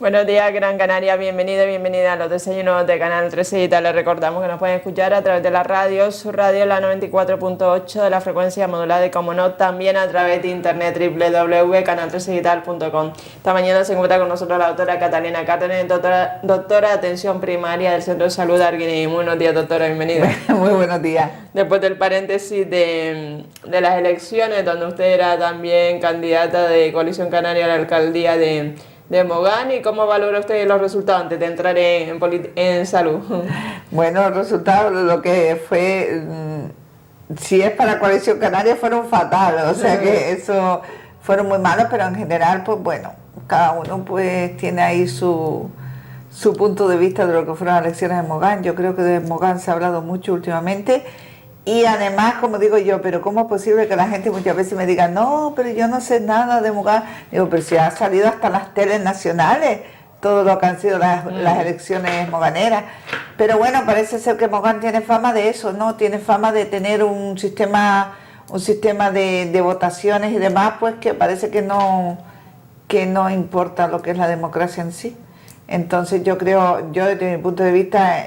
Buenos días, Gran Canaria, bienvenido, bienvenida a los desayunos de Canal 13 Digital. Les recordamos que nos pueden escuchar a través de la radio, su radio la 94.8 de la frecuencia modulada y, como no, también a través de internet www.canal13digital.com. Esta mañana se encuentra con nosotros la doctora Catalina Cárdenas, doctora de atención primaria del Centro de Salud de Arguineguín. Buenos días, doctora, bienvenida. Muy buenos días. Después del paréntesis de las elecciones, donde usted era también candidata de Coalición Canaria a la alcaldía de Mogán, ¿y cómo valora usted los resultados antes de entrar en salud? Bueno, los resultados, lo que fue, si es para Coalición Canaria, fueron fatales, o sea que eso fueron muy malos, pero en general, pues bueno, cada uno pues tiene ahí su punto de vista de lo que fueron las elecciones de Mogán. Yo creo que de Mogán se ha hablado mucho últimamente. Y además, como digo yo, pero ¿cómo es posible que la gente muchas veces me diga, no, pero yo no sé nada de Mogán? Digo, pero si ha salido hasta las teles nacionales, todo lo que han sido las elecciones moganeras. Pero bueno, parece ser que Mogán tiene fama de eso, ¿no? Tiene fama de tener un sistema de votaciones y demás, pues que parece que no importa lo que es la democracia en sí. Entonces yo creo, desde mi punto de vista,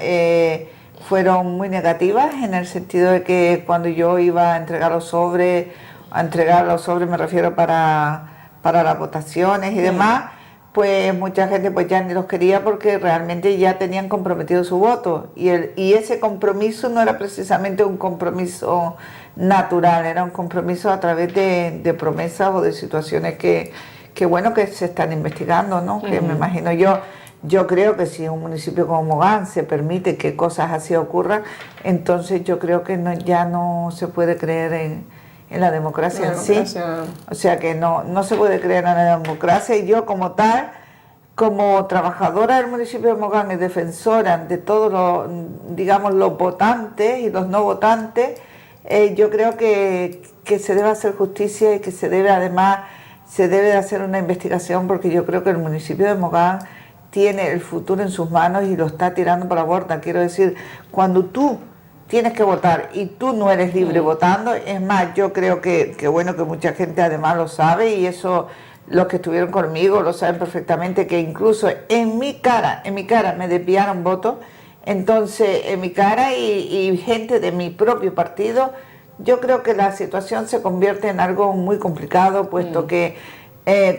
fueron muy negativas, en el sentido de que cuando yo iba a entregar los sobres me refiero para las votaciones y demás, pues mucha gente pues ya ni los quería porque realmente ya tenían comprometido su voto, y ese compromiso no era precisamente un compromiso natural, era un compromiso a través de promesas o de situaciones que bueno, que se están investigando, ¿no? Que me imagino yo creo que si un municipio como Mogán se permite que cosas así ocurran, entonces yo creo que ya no se puede creer en la democracia en sí. O sea que no se puede creer en la democracia, y yo como tal, como trabajadora del municipio de Mogán y defensora de todos los votantes y los no votantes, yo creo que se debe hacer justicia y que se debe de hacer una investigación, porque yo creo que el municipio de Mogán tiene el futuro en sus manos y lo está tirando por la borda. Quiero decir, cuando tú tienes que votar y tú no eres libre votando, es más, yo creo que bueno, que mucha gente además lo sabe, y eso los que estuvieron conmigo lo saben perfectamente, que incluso en mi cara me desviaron votos. Entonces, en mi cara y gente de mi propio partido, yo creo que la situación se convierte en algo muy complicado, puesto que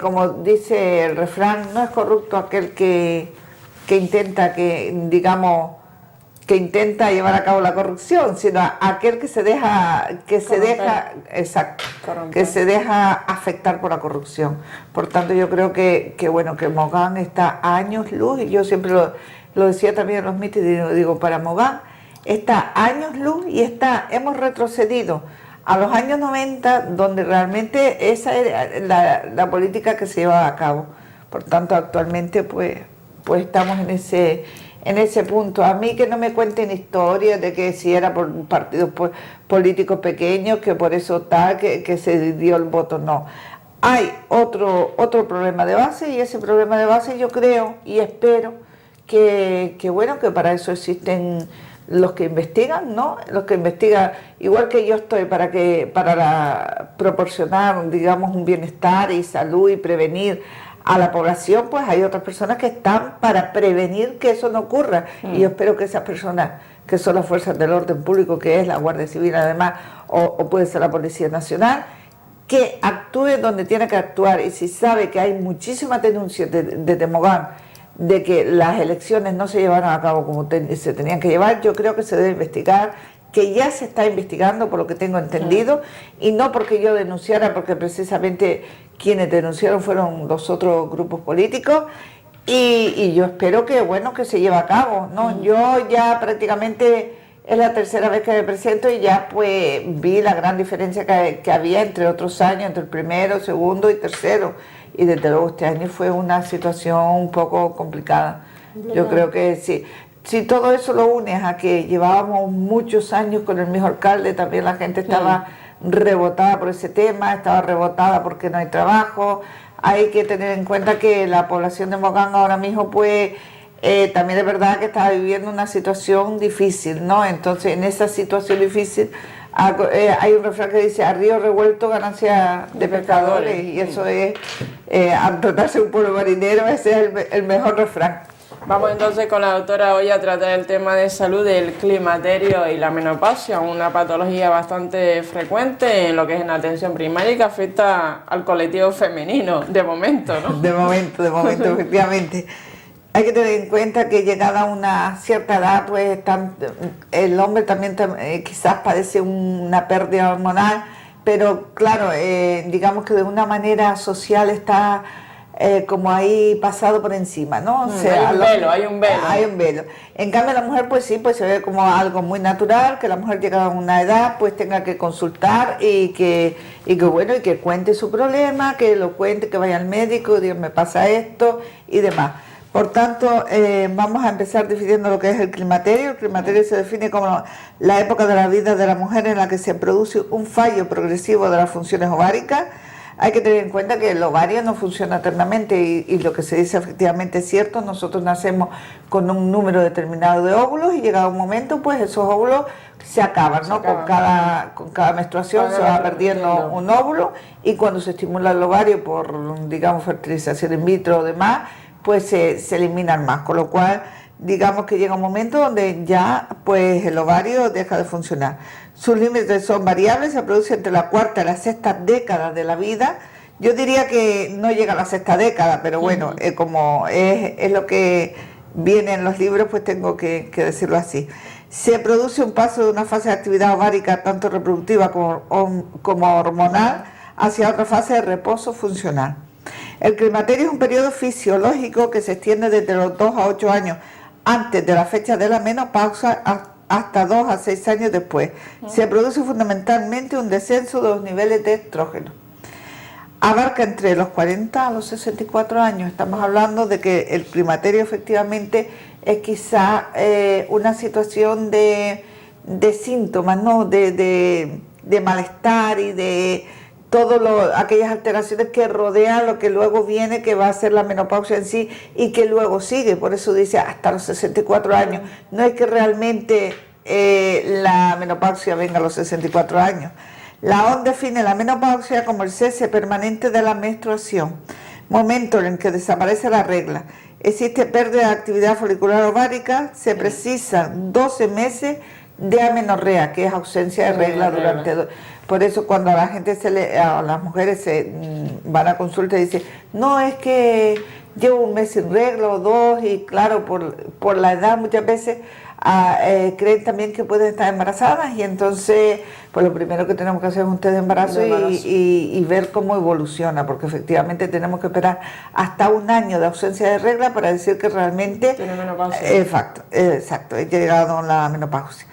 como dice el refrán, no es corrupto aquel que intenta llevar a cabo la corrupción, sino aquel que se deja afectar por la corrupción. Por tanto, yo creo que Mogán está a años luz, y yo siempre lo decía también en los mítines, digo, para Mogán está a años luz, y hemos retrocedido a los años 90, donde realmente esa era la política que se llevaba a cabo. Por tanto, actualmente pues estamos en ese punto. A mí que no me cuenten historias de que si era por partidos políticos pequeños, que por eso que se dio el voto, no. Hay otro problema de base, y ese problema de base yo creo y espero que para eso existen los que investigan, ¿no? Los que investigan, igual que yo estoy para proporcionar, digamos, un bienestar y salud y prevenir a la población, pues hay otras personas que están para prevenir que eso no ocurra. Y yo espero que esas personas, que son las fuerzas del orden público, que es la Guardia Civil además, o puede ser la Policía Nacional, que actúe donde tiene que actuar. Y si sabe que hay muchísimas denuncias de Mogán de que las elecciones no se llevaron a cabo como se tenían que llevar, yo creo que se debe investigar, que ya se está investigando por lo que tengo entendido, y no porque yo denunciara, porque precisamente quienes denunciaron fueron los otros grupos políticos, y yo espero que se lleve a cabo, ¿no? Yo ya prácticamente es la tercera vez que me presento, y ya pues vi la gran diferencia que había entre otros años, entre el primero, segundo y tercero. Y desde luego este año fue una situación un poco complicada. Yo creo que si todo eso lo unes a que llevábamos muchos años con el mismo alcalde, también la gente estaba rebotada por ese tema, estaba rebotada porque no hay trabajo. Hay que tener en cuenta que la población de Mogán ahora mismo pues también es verdad que está viviendo una situación difícil, ¿no? Entonces, en esa situación difícil Hay un refrán que dice, a río revuelto ganancia de pescadores, y eso es, al tratarse de un pueblo marinero, ese es el mejor refrán. Vamos entonces con la doctora hoy a tratar el tema de salud del climaterio y la menopausia, una patología bastante frecuente en lo que es en la atención primaria y que afecta al colectivo femenino, de momento, ¿no? De momento, efectivamente. Hay que tener en cuenta que llegada a una cierta edad, pues el hombre también quizás padece una pérdida hormonal, pero claro, digamos que de una manera social está como ahí pasado por encima, ¿no? O sea, hay un velo. Hay un velo. En cambio la mujer pues sí, pues se ve como algo muy natural, que la mujer llegada a una edad pues tenga que consultar y que cuente su problema, que lo cuente, que vaya al médico, diga me pasa esto y demás. Por tanto, vamos a empezar definiendo lo que es el climaterio. El climaterio se define como la época de la vida de la mujer en la que se produce un fallo progresivo de las funciones ováricas. Hay que tener en cuenta que el ovario no funciona eternamente y lo que se dice efectivamente es cierto. Nosotros nacemos con un número determinado de óvulos y llegado un momento, pues esos óvulos se acaban, ¿no? Con cada menstruación se va perdiendo un óvulo y cuando se estimula el ovario por, digamos, fertilización in vitro o demás, pues se eliminan más, con lo cual digamos que llega un momento donde ya pues el ovario deja de funcionar. Sus límites son variables, se produce entre la cuarta y la sexta década de la vida. Yo diría que no llega a la sexta década, pero bueno, como es lo que viene en los libros, pues tengo que decirlo así. Se produce un paso de una fase de actividad ovárica, tanto reproductiva como hormonal, hacia otra fase de reposo funcional. El climaterio es un periodo fisiológico que se extiende desde los 2 a 8 años antes de la fecha de la menopausia hasta 2 a 6 años después. Se produce fundamentalmente un descenso de los niveles de estrógeno. Abarca entre los 40 a los 64 años. Estamos hablando de que el climaterio efectivamente es quizá una situación de síntomas, ¿no? de malestar y de todas aquellas alteraciones que rodean lo que luego viene, que va a ser la menopausia en sí y que luego sigue. Por eso dice hasta los 64 años. No es que realmente la menopausia venga a los 64 años. La OMS define la menopausia como el cese permanente de la menstruación, momento en el que desaparece la regla. Existe pérdida de actividad folicular ovárica, se precisan 12 meses de amenorrea, que es ausencia de regla durante... Por eso cuando a la gente a las mujeres van a consulta y dicen, no, es que llevo un mes sin regla o 2, y claro, por la edad muchas veces creen también que pueden estar embarazadas, y entonces pues lo primero que tenemos que hacer es un test de embarazo y ver cómo evoluciona, porque efectivamente tenemos que esperar hasta un año de ausencia de regla para decir que realmente tiene menopausia. Exacto, he llegado a la menopausia.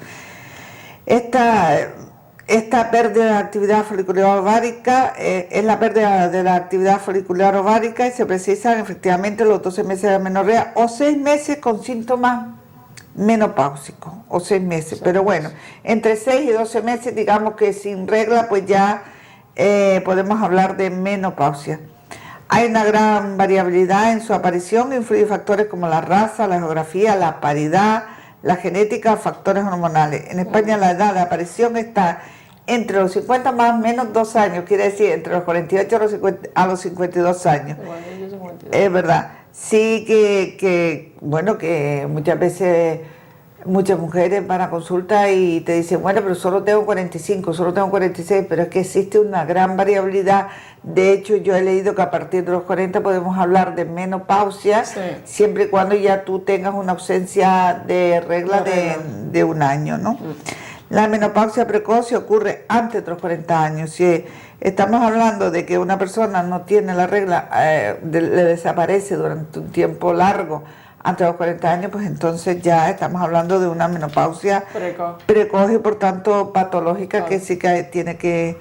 Esta pérdida de actividad folicular ovárica es la pérdida de la actividad folicular ovárica y se precisan efectivamente los 12 meses de amenorrea o 6 meses con síntomas menopáusicos, o 6 meses, pero bueno, entre 6 y 12 meses, digamos que sin regla, pues ya podemos hablar de menopausia. Hay una gran variabilidad en su aparición, influyen factores como la raza, la geografía, la paridad, la genética, factores hormonales. En España la edad de aparición está entre los 50 más o menos 2 años, quiere decir entre los 48 a los 52 años. Es verdad. Sí que muchas veces muchas mujeres van a consulta y te dicen, bueno, pero solo tengo 45, solo tengo 46, pero es que existe una gran variabilidad. De hecho, yo he leído que a partir de los 40 podemos hablar de menopausia, sí, siempre y cuando ya tú tengas una ausencia de regla de un año, ¿no? La menopausia precoz ocurre antes de los 40 años. Si estamos hablando de que una persona no tiene la regla, le desaparece durante un tiempo largo antes de los 40 años, pues entonces ya estamos hablando de una menopausia precoz y por tanto patológica, que sí que tiene que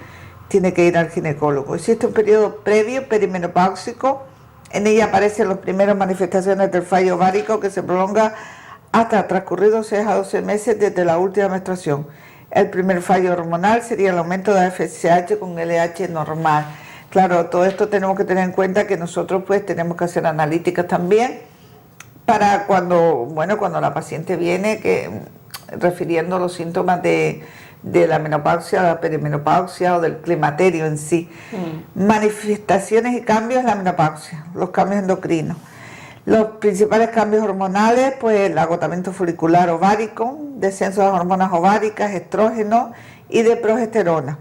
ir al ginecólogo. Existe un periodo previo perimenopáusico, en ella aparecen las primeras manifestaciones del fallo ovárico que se prolonga hasta transcurridos 6 a 12 meses desde la última menstruación. El primer fallo hormonal sería el aumento de FSH con LH normal. Claro, todo esto tenemos que tener en cuenta que nosotros pues tenemos que hacer analíticas también para cuando la paciente viene refiriendo los síntomas de de la menopausia, la perimenopausia o del climaterio en sí. Manifestaciones y cambios en la menopausia, los cambios endocrinos. Los principales cambios hormonales, pues el agotamiento folicular ovárico, descenso de las hormonas ováricas, estrógeno y de progesterona.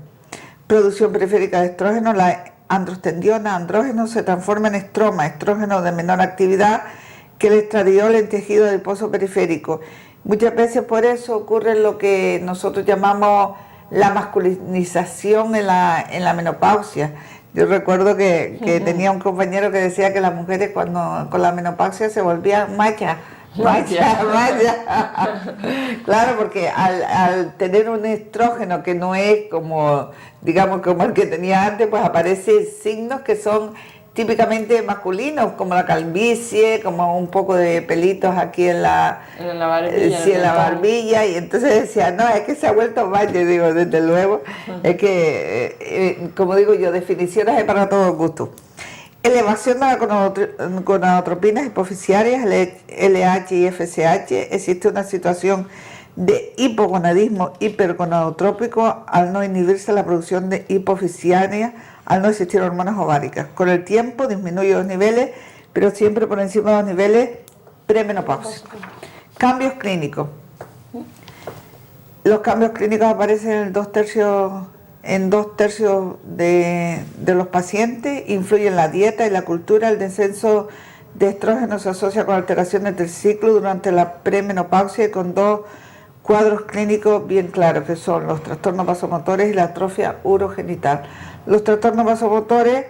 Producción periférica de estrógeno, la androstendiona, andrógeno se transforma en estroma, estrógeno de menor actividad que el estradiol en tejido adiposo periférico. Muchas veces por eso ocurre lo que nosotros llamamos la masculinización en la menopausia. Yo recuerdo que tenía un compañero que decía que las mujeres cuando con la menopausia se volvían machas. Claro, porque al tener un estrógeno que no es como, digamos, como el que tenía antes, pues aparecen signos que son típicamente masculinos, como la calvicie, como un poco de pelitos aquí en la barbilla, sí, en la barbilla, y entonces decía, no, es que se ha vuelto macho, digo, desde luego, es que, como digo yo, definiciones hay para todos gustos. Elevación de las gonadotropinas hipofisiarias, LH y FSH, existe una situación de hipogonadismo hipergonadotrópico al no inhibirse la producción de hipofisiaria, al no existir hormonas ováricas. Con el tiempo disminuye los niveles, pero siempre por encima de los niveles premenopáusicos. Cambios clínicos. Los cambios clínicos aparecen en dos tercios de los pacientes, influyen la dieta y la cultura. El descenso de estrógeno se asocia con alteraciones del ciclo durante la premenopausia y con dos cuadros clínicos bien claros, que son los trastornos vasomotores y la atrofia urogenital. Los trastornos vasomotores,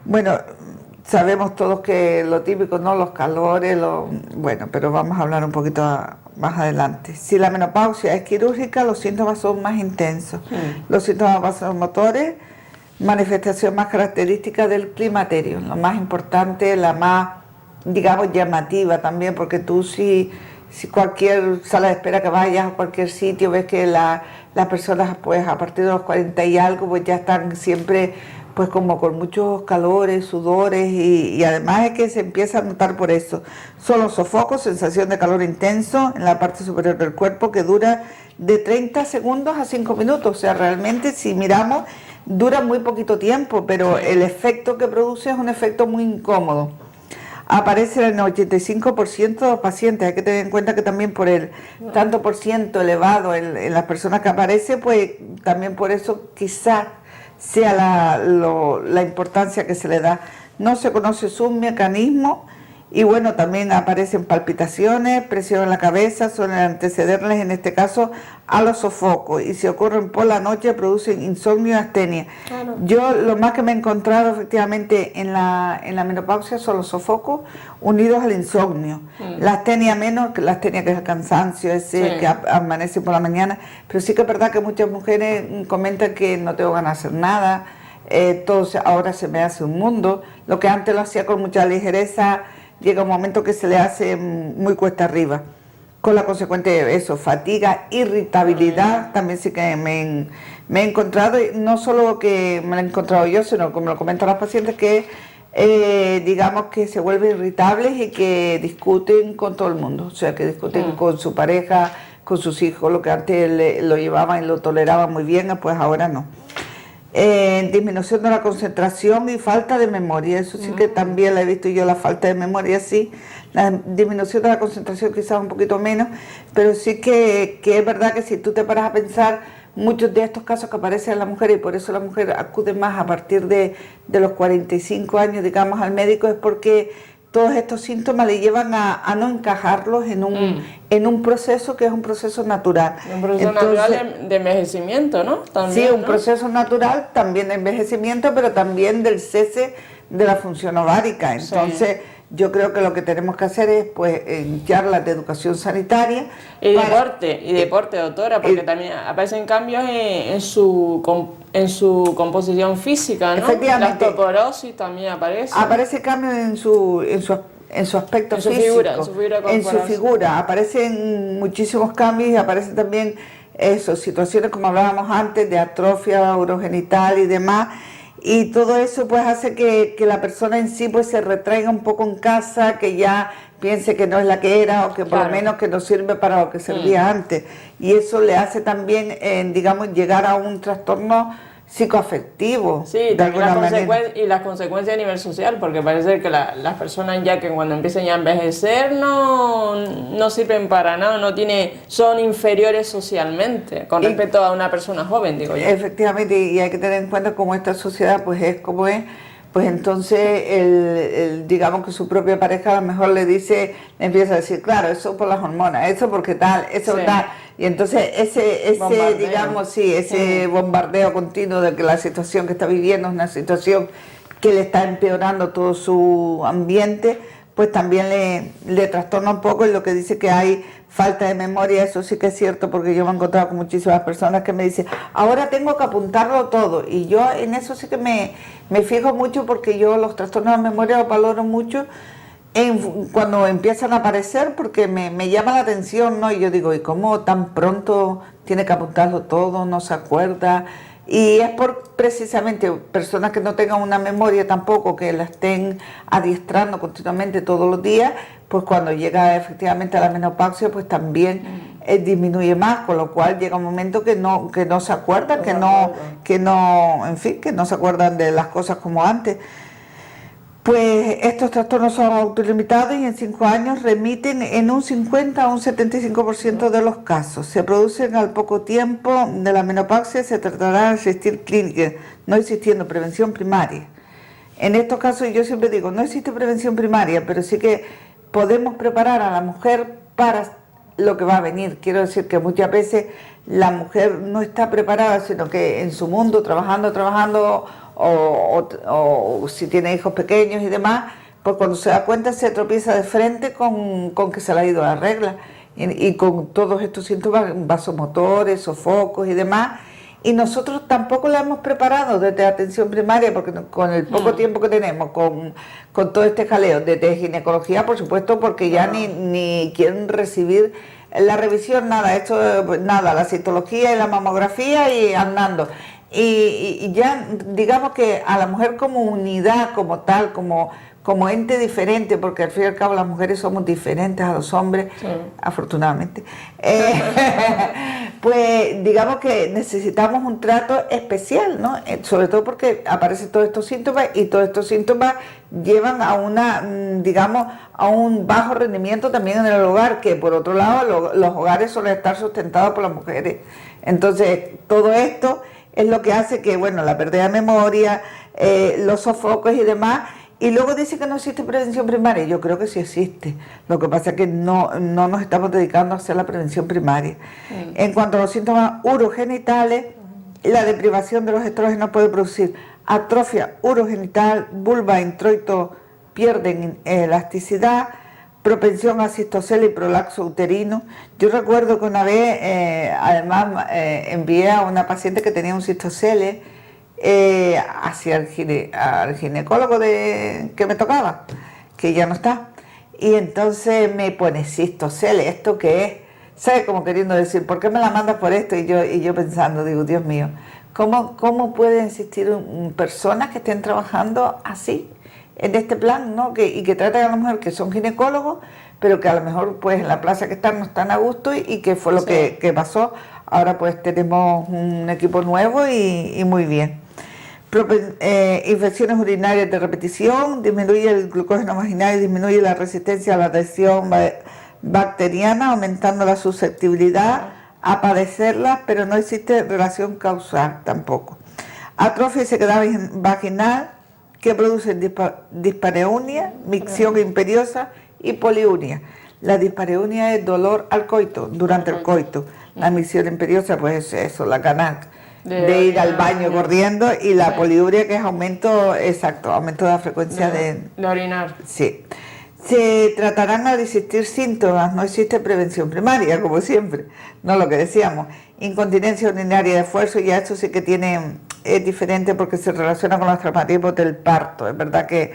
bueno, sabemos todos que lo típico, ¿no? Los calores, bueno, pero vamos a hablar un poquito más adelante. Si la menopausia es quirúrgica, los síntomas son más intensos. Los síntomas vasomotores, manifestación más característica del climaterio, lo más importante, la más, digamos, llamativa también, porque tú si cualquier sala de espera que vayas a cualquier sitio, ves que las personas, pues a partir de los 40 y algo, pues ya están siempre, pues como con muchos calores, sudores, y además es que se empieza a notar por eso. Son los sofocos, sensación de calor intenso en la parte superior del cuerpo que dura de 30 segundos a 5 minutos. O sea, realmente si miramos, dura muy poquito tiempo, pero el efecto que produce es un efecto muy incómodo. Aparece en el 85% de los pacientes. Hay que tener en cuenta que también por el tanto por ciento elevado en las personas que aparece, pues también por eso quizás sea la importancia que se le da. No se conoce su mecanismo y bueno, también aparecen palpitaciones, presión en la cabeza, suelen antecederles en este caso a los sofocos y si ocurren por la noche producen insomnio y astenia. Claro. Yo lo más que me he encontrado efectivamente en la menopausia son los sofocos unidos al insomnio. La astenia menos, que la astenia que es el cansancio ese que amanece por la mañana, pero sí que es verdad que muchas mujeres comentan que no tengo ganas de hacer nada, todo ahora se me hace un mundo, lo que antes lo hacía con mucha ligereza, llega un momento que se le hace muy cuesta arriba, con la consecuente eso, fatiga, irritabilidad, también sí que me he encontrado, y no solo que me lo he encontrado yo, sino como lo comentan las pacientes, que digamos que se vuelven irritables y que discuten con todo el mundo, o sea, que discuten con su pareja, con sus hijos, lo que antes lo llevaban y lo toleraban muy bien, pues ahora no. Disminución de la concentración y falta de memoria, eso sí que también la he visto yo, la falta de memoria sí, la disminución de la concentración quizás un poquito menos, pero sí que es verdad que si tú te paras a pensar, muchos de estos casos que aparecen en la mujer, y por eso la mujer acude más a partir de los 45 años, digamos, al médico, es porque todos estos síntomas le llevan a no encajarlos en un proceso que es un proceso natural. Un proceso natural de envejecimiento, ¿no? También, sí, un proceso natural también de envejecimiento, pero también del cese de la función ovárica. Entonces, yo creo que lo que tenemos que hacer es, pues, charlas de educación sanitaria. Y deporte, doctora, porque también aparecen cambios en su composición física, ¿no? Efectivamente. La osteoporosis también aparece. Aparece cambios en su aspecto físico, en su figura. Aparecen muchísimos cambios y aparecen también situaciones como hablábamos antes de atrofia urogenital y demás. Y todo eso pues hace que la persona en sí pues se retraiga un poco en casa, que ya piense que no es la que era o que por lo menos que no sirve para lo que servía antes. Y eso le hace también, digamos, llegar a un trastorno psicoafectivo. Sí, también y las consecuencias a nivel social, porque parece que las personas ya que cuando empiezan ya a envejecer no sirven para nada, son inferiores socialmente con respecto a una persona joven, digo yo. Efectivamente, y hay que tener en cuenta cómo esta sociedad pues es como es. Pues entonces, digamos que su propia pareja a lo mejor le empieza a decir, claro, eso por las hormonas, eso porque tal, eso tal. Y entonces ese bombardeo continuo de que la situación que está viviendo es una situación que le está empeorando todo su ambiente, pues también le trastorna un poco, y lo que dice que hay falta de memoria, eso sí que es cierto, porque yo me he encontrado con muchísimas personas que me dicen, ahora tengo que apuntarlo todo, y yo en eso sí que me fijo mucho, porque yo los trastornos de memoria los valoro mucho cuando empiezan a aparecer, porque me llama la atención, ¿no? Y yo digo, ¿y cómo tan pronto tiene que apuntarlo todo, no se acuerda? Y es por precisamente personas que no tengan una memoria tampoco, que la estén adiestrando continuamente todos los días, pues cuando llega efectivamente a la menopausia, pues también disminuye más, con lo cual llega un momento que no se acuerdan, que no se acuerdan de las cosas como antes. Pues estos trastornos son autolimitados y en 5 años remiten en un 50 a un 75% de los casos. Se producen al poco tiempo de la menopausia, se tratará de asistir clínica, no existiendo prevención primaria. En estos casos yo siempre digo, no existe prevención primaria, pero sí que podemos preparar a la mujer para lo que va a venir. Quiero decir que muchas veces la mujer no está preparada, sino que en su mundo, trabajando, o si tiene hijos pequeños y demás, pues cuando se da cuenta se tropieza de frente con que se le ha ido la regla y con todos estos síntomas vasomotores, sofocos y demás, y nosotros tampoco la hemos preparado desde atención primaria, porque con el poco tiempo que tenemos, con todo este jaleo desde ginecología, por supuesto, porque ya ni quieren recibir la revisión, nada, la citología y la mamografía y andando. Y ya digamos que a la mujer como unidad, como tal, como ente diferente, porque al fin y al cabo las mujeres somos diferentes a los hombres, afortunadamente, pues digamos que necesitamos un trato especial, ¿no? Sobre todo porque aparecen todos estos síntomas, y todos estos síntomas llevan a a un bajo rendimiento también en el hogar, que por otro lado los hogares suelen estar sustentados por las mujeres. Entonces todo esto es lo que hace que, bueno, la pérdida de memoria, los sofocos y demás. Y luego dice que no existe prevención primaria. Yo creo que sí existe. Lo que pasa es que no nos estamos dedicando a hacer la prevención primaria. En cuanto a los síntomas urogenitales, la deprivación de los estrógenos puede producir atrofia urogenital, vulva, introito pierden elasticidad, propensión a cistocele y prolapso uterino. Yo recuerdo que una vez, además, envié a una paciente que tenía un cistocele hacia al ginecólogo que me tocaba, que ya no está. Y entonces me pone, cistocele, ¿esto qué es? ¿Sabe? Como queriendo decir, ¿por qué me la mandas por esto? Y yo pensando, digo, Dios mío, ¿cómo pueden existir personas que estén trabajando así? En este plan, ¿no? Y que tratan a la mujer que son ginecólogos, pero que a lo mejor pues en la plaza que están no están a gusto, y que fue lo que pasó. Ahora pues tenemos un equipo nuevo y muy bien. Infecciones urinarias de repetición, disminuye el glucógeno vaginal y disminuye la resistencia a la adhesión bacteriana, aumentando la susceptibilidad a padecerla, pero no existe relación causal tampoco. Atrofia y sequedad vaginal, que producen dispareunia, micción imperiosa y poliuria. La dispareunia es dolor al coito, durante el coito. La micción imperiosa, pues eso, la ganas de ir al baño corriendo, y la poliuria, que es aumento de la frecuencia de orinar. Sí. Se tratarán al existir síntomas, no existe prevención primaria, como siempre, no lo que decíamos. Incontinencia urinaria de esfuerzo, ya esto sí que es diferente, porque se relaciona con los traumatismos del parto. Es verdad que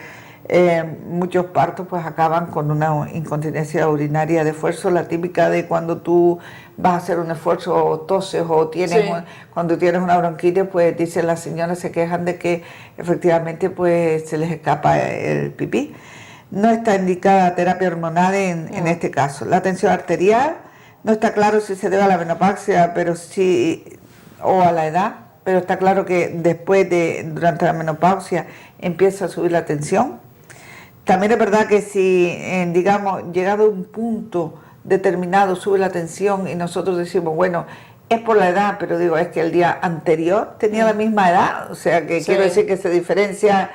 muchos partos pues acaban con una incontinencia urinaria de esfuerzo, la típica de cuando tú vas a hacer un esfuerzo o toses o tienes cuando tienes una bronquitis, pues dicen las señoras, se quejan de que efectivamente pues se les escapa el pipí. No está indicada terapia hormonal en este caso. La tensión arterial, no está claro si se debe a la menopausia, pero sí, o a la edad, pero está claro que durante la menopausia empieza a subir la tensión. También es verdad que si, digamos, llegado a un punto determinado sube la tensión y nosotros decimos, bueno, es por la edad, pero digo, es que el día anterior tenía la misma edad, o sea que quiero decir que se diferencia,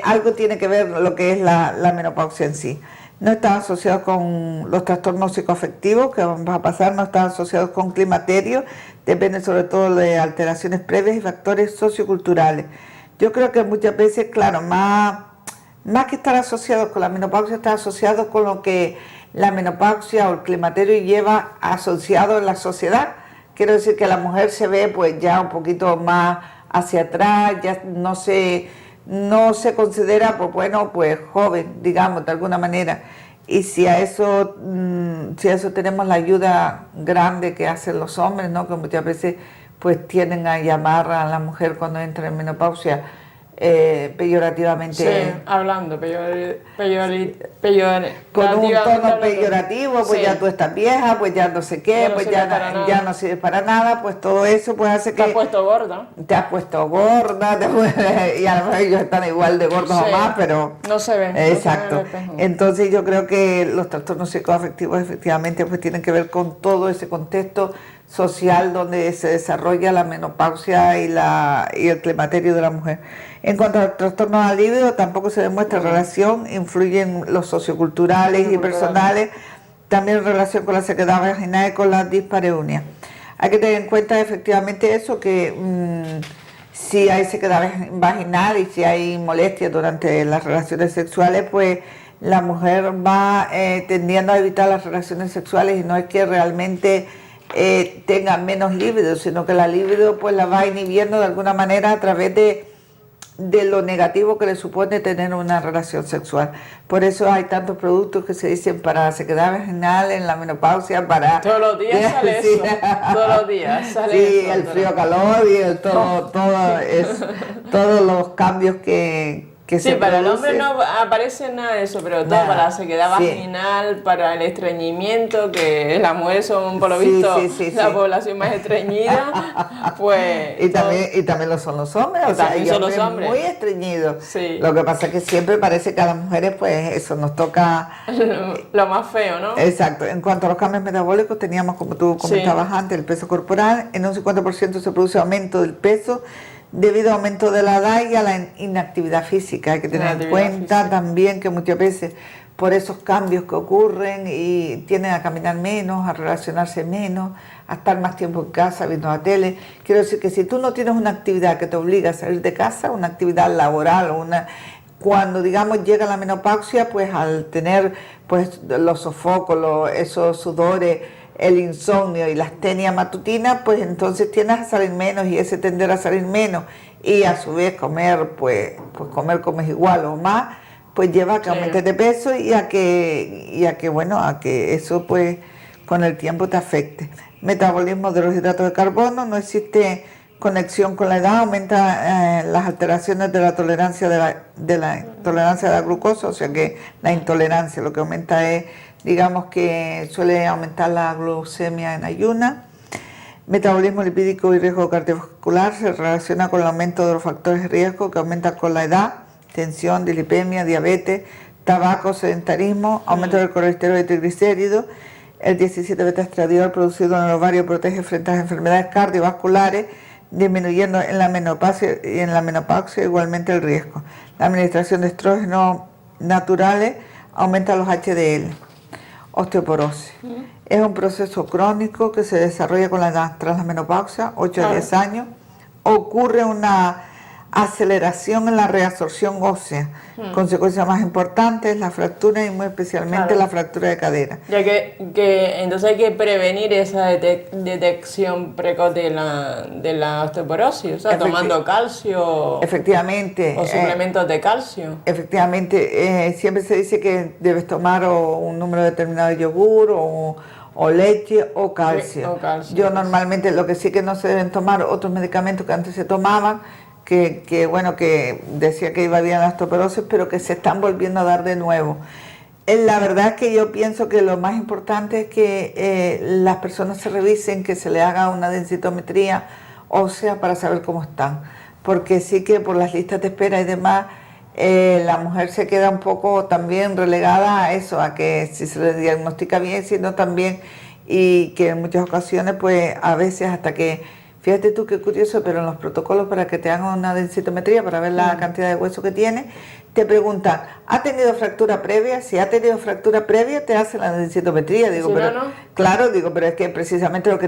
algo tiene que ver lo que es la menopausia en sí. No está asociado con los trastornos psicoafectivos que vamos a pasar, no está asociado con climaterio, depende sobre todo de alteraciones previas y factores socioculturales. Yo creo que muchas veces, claro, más que estar asociado con la menopausia, está asociado con lo que la menopausia o el climaterio lleva asociado en la sociedad. Quiero decir que la mujer se ve pues ya un poquito más hacia atrás, ya no se considera pues bueno, pues joven, digamos, de alguna manera. Y si a eso tenemos la ayuda grande que hacen los hombres, ¿no? Que muchas veces pues tienden a llamar a la mujer cuando entra en menopausia peyorativamente. Sí, hablando con un tono peyorativo, pues ya tú estás vieja, pues ya no sé qué, pues ya no sirve para nada, pues todo eso pues hace que... Te has puesto gorda. Te has puesto gorda, y a lo mejor ellos están igual de gordos o más, pero... No se ven. Exacto. Entonces yo creo que los trastornos psicoafectivos efectivamente pues tienen que ver con todo ese contexto social donde se desarrolla la menopausia y el climaterio de la mujer. En cuanto a trastornos al libido, tampoco se demuestra relación, influyen los socioculturales y personales, también en relación con la sequedad vaginal y con la dispareunia. Hay que tener en cuenta efectivamente eso, que si hay sequedad vaginal y si hay molestias durante las relaciones sexuales, pues la mujer va tendiendo a evitar las relaciones sexuales, y no es que realmente tenga menos libido, sino que la libido pues la va inhibiendo de alguna manera a través de lo negativo que le supone tener una relación sexual. Por eso hay tantos productos que se dicen para sequedad vaginal, en la menopausia, para... Todos los días sale eso, todos los días sale eso. El frío-calor y todos los cambios que se para producen. el hombre no aparece nada de eso, pero todo para la sequedad vaginal, para el estreñimiento, que las mujeres son por lo visto la población más estreñida, pues... Y también lo son los hombres, o sea, hay hombres muy estreñidos. Sí. Lo que pasa es que siempre parece que a las mujeres pues eso nos toca... lo más feo, ¿no? Exacto. En cuanto a los cambios metabólicos, teníamos, como tú comentabas antes, el peso corporal. En un 50% se produce aumento del peso debido a aumento de la edad y a la inactividad física. Hay que tener en cuenta también que muchas veces por esos cambios que ocurren y tienden a caminar menos, a relacionarse menos, a estar más tiempo en casa viendo la tele. Quiero decir que si tú no tienes una actividad que te obliga a salir de casa, una actividad laboral o cuando digamos llega la menopausia, pues al tener pues los sofocos, esos sudores, el insomnio y la astenia matutina, pues entonces tiendes a salir menos, y ese tender a salir menos y a su vez comer, pues comes igual o más, pues lleva a que aumentes de peso y a que eso pues con el tiempo te afecte. Metabolismo de los hidratos de carbono, no existe conexión con la edad, aumenta las alteraciones de la tolerancia de la tolerancia a la glucosa, o sea que la intolerancia lo que aumenta es, digamos que suele aumentar la glucemia en ayuna. Metabolismo lipídico y riesgo cardiovascular se relaciona con el aumento de los factores de riesgo que aumentan con la edad: tensión, dislipemia, diabetes, tabaco, sedentarismo, aumento del colesterol y triglicéridos. El 17-beta-estradiol producido en el ovario protege frente a las enfermedades cardiovasculares, disminuyendo en la menopausia igualmente el riesgo. La administración de estrógenos naturales aumenta los HDL. Osteoporosis. Es un proceso crónico que se desarrolla con la edad tras la menopausia, 8 a 10 años. Ocurre una aceleración en la reabsorción ósea. Consecuencias más importantes, la fractura y muy especialmente la fractura de cadera. Ya que entonces hay que prevenir esa detección precoz de la osteoporosis, o sea, tomando calcio. Efectivamente. O suplementos de calcio. Efectivamente, siempre se dice que debes tomar un número determinado de yogur o leche o calcio. Sí, o calcio. Yo normalmente lo que sí que no se deben tomar otros medicamentos que antes se tomaban, que decía que iba bien la osteoporosis, pero que se están volviendo a dar de nuevo. La verdad es que yo pienso que lo más importante es que las personas se revisen, que se le haga una densitometría ósea para saber cómo están, porque sí que por las listas de espera y demás, la mujer se queda un poco también relegada a eso, a que si se le diagnostica bien, si no también, y que en muchas ocasiones, pues a veces hasta que, fíjate tú qué curioso, pero en los protocolos para que te hagan una densitometría para ver la cantidad de hueso que tiene, te preguntan, ¿ha tenido fractura previa? Si ha tenido fractura previa, te hacen la densitometría. Digo, ¿Sí, pero no? claro, digo, pero es que precisamente lo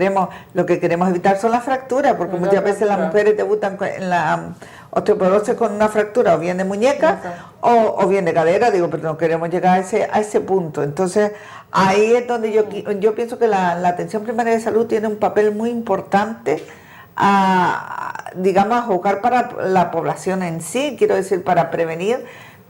que queremos evitar son las fracturas, porque muchas veces las mujeres debutan en la osteoporosis con una fractura, o bien de muñeca o bien de cadera, digo, pero no queremos llegar a ese punto. Entonces, ahí es donde yo pienso que la atención primaria de salud tiene un papel muy importante digamos, a jugar para la población en sí, quiero decir, para prevenir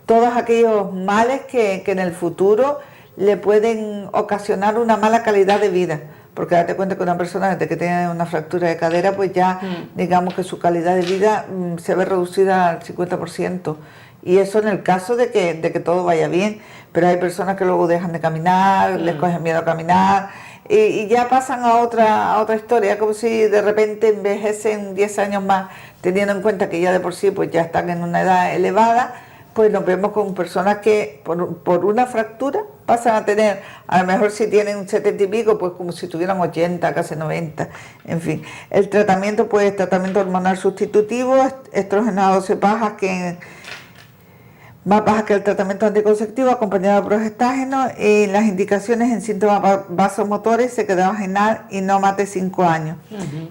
todos aquellos males que en el futuro le pueden ocasionar una mala calidad de vida. Porque date cuenta que una persona desde que tiene una fractura de cadera, pues ya digamos que su calidad de vida se ve reducida al 50%. Y eso en el caso de que todo vaya bien. Pero hay personas que luego dejan de caminar, les cogen miedo a caminar, y ya pasan a otra historia, como si de repente envejecen 10 años más, teniendo en cuenta que ya de por sí pues ya están en una edad elevada. Pues nos vemos con personas que por una fractura pasan a tener, a lo mejor si tienen 70 y pico, pues como si tuvieran 80, casi 90, en fin. El tratamiento, pues tratamiento hormonal sustitutivo, estrógenos bajas más bajas que el tratamiento anticonceptivo, acompañado de progestágeno, y las indicaciones en síntomas vasomotores, sequedad vaginal y no más de 5 años.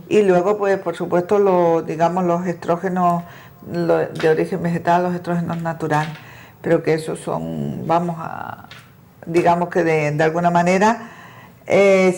Y luego, pues por supuesto, los estrógenos de origen vegetal, los estrógenos naturales, pero que esos son, digamos que de alguna manera,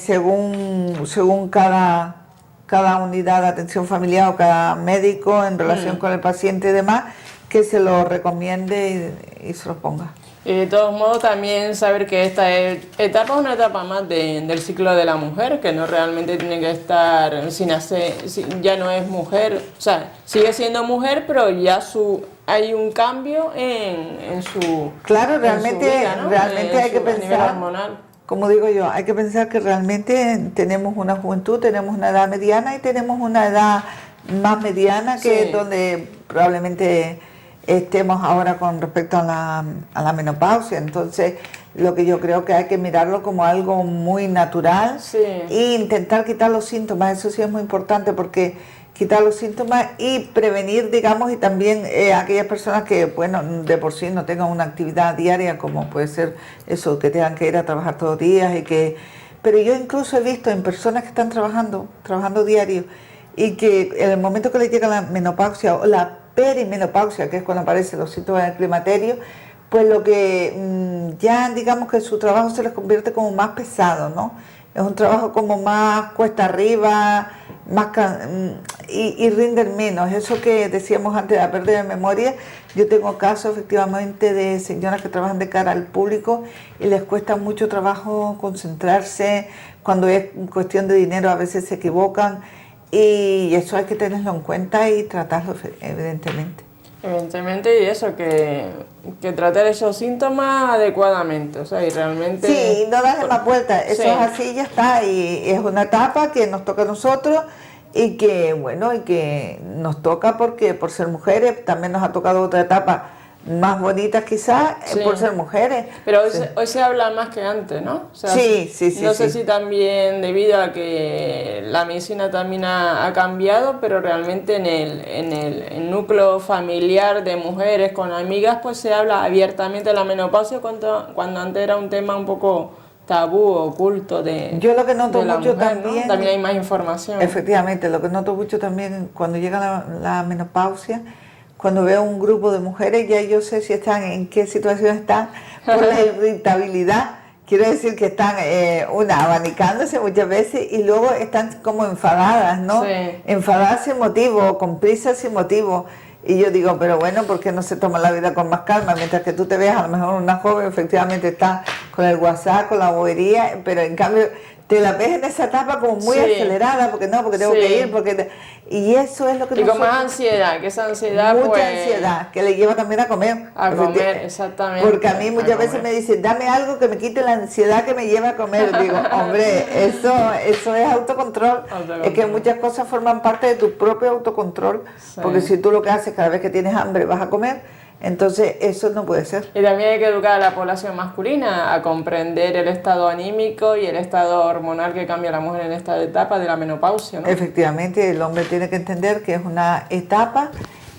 según cada unidad de atención familiar o cada médico en relación con el paciente y demás, que se lo recomiende y se lo ponga. Y de todos modos también saber que esta etapa es una etapa más del ciclo de la mujer, que no realmente tiene que estar sin hacer, ya no es mujer, o sea, sigue siendo mujer, pero ya hay un cambio en su Claro, realmente, en su vida, ¿no? realmente hay que pensar, a nivel hormonal. Como digo yo, hay que pensar que realmente tenemos una juventud, tenemos una edad mediana y tenemos una edad más mediana, que es donde probablemente estemos ahora con respecto a la menopausia. Entonces, lo que yo creo que hay que mirarlo como algo muy natural e intentar quitar los síntomas. Eso sí es muy importante, porque quitar los síntomas y prevenir, digamos, y también aquellas personas que, bueno, de por sí no tengan una actividad diaria, como puede ser eso, que tengan que ir a trabajar todos los días pero yo incluso he visto en personas que están trabajando diario, y que en el momento que les llega la menopausia o la perimenopausia, que es cuando aparecen los síntomas del climaterio, pues lo que ya digamos que su trabajo se les convierte como más pesado, ¿no? Es un trabajo como más cuesta arriba, y rinden menos. Eso que decíamos antes de la pérdida de memoria, yo tengo casos efectivamente de señoras que trabajan de cara al público y les cuesta mucho trabajo concentrarse, cuando es cuestión de dinero a veces se equivocan. Y eso hay que tenerlo en cuenta y tratarlo, evidentemente. Evidentemente, y eso, que tratar esos síntomas adecuadamente, o sea, y realmente... Sí, no darle más vueltas, eso es así, ya está, y es una etapa que nos toca a nosotros, y que, bueno, y que nos toca porque por ser mujeres, también nos ha tocado otra etapa más bonitas quizás, por ser mujeres. Pero hoy se habla más que antes, ¿no? O sea, sí. No sé si también debido a que la medicina también ha cambiado, pero realmente en el núcleo familiar de mujeres con amigas, pues se habla abiertamente de la menopausia, cuando antes era un tema un poco tabú, oculto Yo lo que noto mucho mujer, también, ¿no? También hay más información. Efectivamente, lo que noto mucho también cuando llega la menopausia, cuando veo un grupo de mujeres, ya yo sé si están, en qué situación están, por la irritabilidad. Quiero decir que están, abanicándose muchas veces y luego están como enfadadas, ¿no? Sí. Enfadadas sin motivo, con prisa sin motivo. Y yo digo, pero bueno, ¿por qué no se toma la vida con más calma? Mientras que tú te veas, a lo mejor una joven efectivamente está con el WhatsApp, con la bobería, pero en cambio te la ves en esa etapa como muy acelerada, porque tengo que ir, y eso es lo que y con más ansiedad, que esa ansiedad mucha pues, ansiedad, que le lleva también a comer. A comer, exactamente. Porque a mí muchas veces me dicen, dame algo que me quite la ansiedad que me lleva a comer. Digo, hombre, eso es autocontrol. Es que muchas cosas forman parte de tu propio autocontrol, porque si tú lo que haces cada vez que tienes hambre vas a comer, entonces eso no puede ser. Y también hay que educar a la población masculina a comprender el estado anímico y el estado hormonal que cambia la mujer en esta etapa de la menopausia, ¿no? Efectivamente, el hombre tiene que entender que es una etapa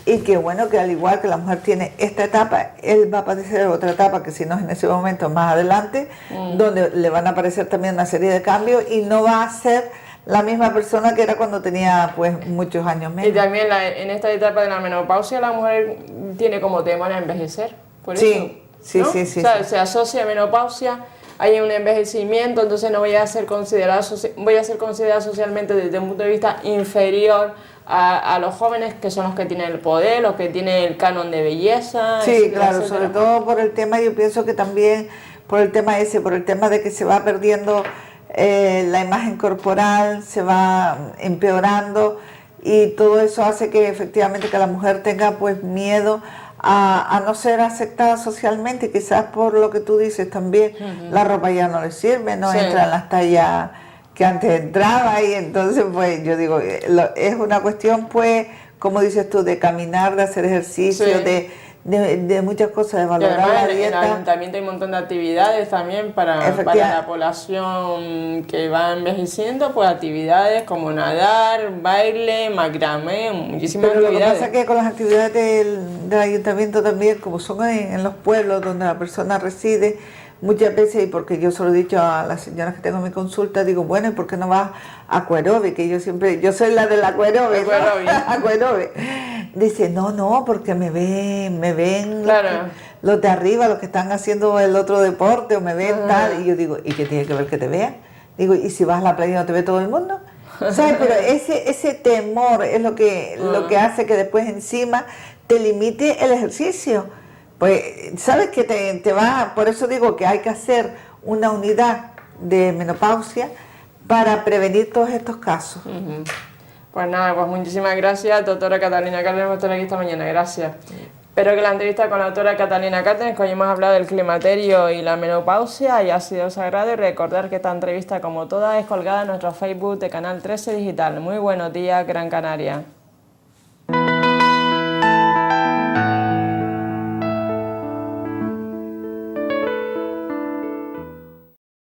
y que bueno, que al igual que la mujer tiene esta etapa, él va a padecer otra etapa que si no es en ese momento, más adelante, donde le van a aparecer también una serie de cambios y no va a ser la misma persona que era cuando tenía pues muchos años menos. Y también en esta etapa de la menopausia la mujer tiene como temor a envejecer, por eso, sí, ¿no? sí. Se asocia a menopausia, hay un envejecimiento, entonces no voy a ser considerada socialmente desde un punto de vista inferior a los jóvenes que son los que tienen el poder, los que tienen el canon de belleza. Sí, etcétera, claro, etcétera. sobre todo por el tema, yo pienso que también por el tema de que se va perdiendo la imagen corporal, se va empeorando y todo eso hace que efectivamente que la mujer tenga pues miedo a no ser aceptada socialmente, quizás por lo que tú dices también, la ropa ya no le sirve, no entra en las tallas que antes entraba y entonces pues yo digo, es una cuestión pues, como dices tú, de caminar, de hacer ejercicio, de muchas cosas, de valorar la dieta. En el ayuntamiento hay un montón de actividades también para la población que va envejeciendo, pues actividades como nadar, baile, macramé, muchísimas Pero actividades. Lo que pasa es que con las actividades del ayuntamiento también, como son en los pueblos donde la persona reside, muchas veces, y porque yo se lo he dicho a las señoras que tengo en mi consulta, digo, bueno, ¿y por qué no vas a Cuerobe? Que yo soy la de la Cuerobe, ¿no? A Cuerobe. Dice, no, porque me ven claro. los de arriba, los que están haciendo el otro deporte, o me ven tal, y yo digo, ¿y qué tiene que ver que te vean? Digo, ¿y si vas a la playa no te ve todo el mundo? ¿Sabes? Pero ese temor es lo que hace que después encima te limite el ejercicio. Pues, ¿sabes que te va? Por eso digo que hay que hacer una unidad de menopausia para prevenir todos estos casos. Pues nada, pues muchísimas gracias, doctora Catalina Cárdenas, por estar aquí esta mañana. Gracias. Espero que la entrevista con la doctora Catalina Cárdenas, que hoy hemos hablado del climaterio y la menopausia, haya sido sagrado, y recordar que esta entrevista, como todas, es colgada en nuestro Facebook de Canal 13 Digital. Muy buenos días, Gran Canaria.